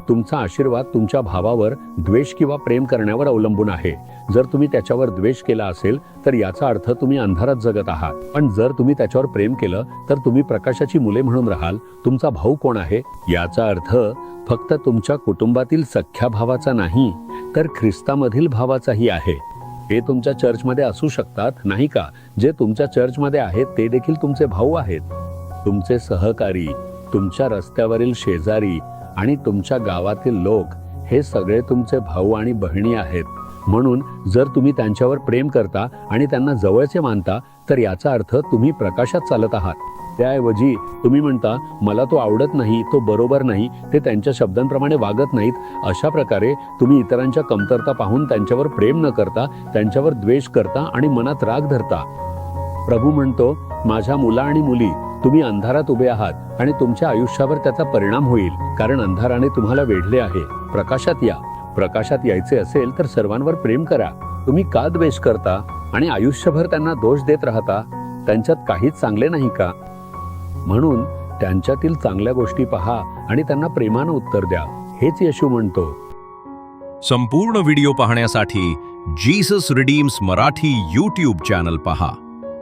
तुमचा आशीर्वाद तुमच्या भावावर द्वेष किंवा प्रेम करण्यावर अवलंबून आहे. जर तुम्ही त्याच्यावर द्वेष केला असेल तर याचा अर्थ तुम्ही अंधारात जगत आहात. पण जर तुम्ही त्याच्यावर प्रेम केलं तर तुम्ही प्रकाशाची मुले म्हणून राहाल. तुमचा भाऊ कोण आहे? याचा अर्थ फक्त तुमच्या कुटुंबातील सख्या भावाचा नाही, तर ख्रिस्तामधील भावाचाही आहे. हे तुमच्या चर्चमध्ये असू शकतात, नाही का? जे तुमच्या चर्चमध्ये आहेत ते देखील तुमचे भाऊ आहेत. तुमचे सहकारी, तुमच्या रस्त्यावरील शेजारी आणि तुमच्या गावातील लोक हे सगळे तुमचे भाऊ आणि बहिणी आहेत. म्हणून जर तुम्ही त्यांच्यावर प्रेम करता आणि त्यांना जवळचे मानता तर याचा अर्थ तुम्ही प्रकाशात चालत आहात. त्याऐवजी तुम्ही म्हणता मला तो आवडत नाही, तो बरोबर नाही, ते त्यांच्या शब्दांप्रमाणे वागत नाहीत, अशा प्रकारे तुम्ही इतरांच्या कमतरता पाहून त्यांच्यावर प्रेम न करता त्यांच्यावर द्वेष करता आणि मनात राग धरता. प्रभू म्हणतो, माझ्या मुला आणि मुली, तुम्ही अंधारात उभे आहात आणि तुमच्या आयुष्यावर त्याचा परिणाम होईल, कारण अंधाराने तुम्हाला वेढले आहे. प्रकाशात या. प्रकाशात यायचे असेल तर सर्वांवर प्रेम करा. तुम्ही का द्वेष करता आणि आयुष्यभर त्यांना दोष देत राहता? त्यांच्यात काहीच चांगले नाही का? म्हणून त्यांच्यातील चांगल्या गोष्टी पहा आणि त्यांना प्रेमानं उत्तर द्या. हेच येशू म्हणतो. संपूर्ण व्हिडिओ पाहण्यासाठी Jesus redeems Marathi YouTube channel पहा.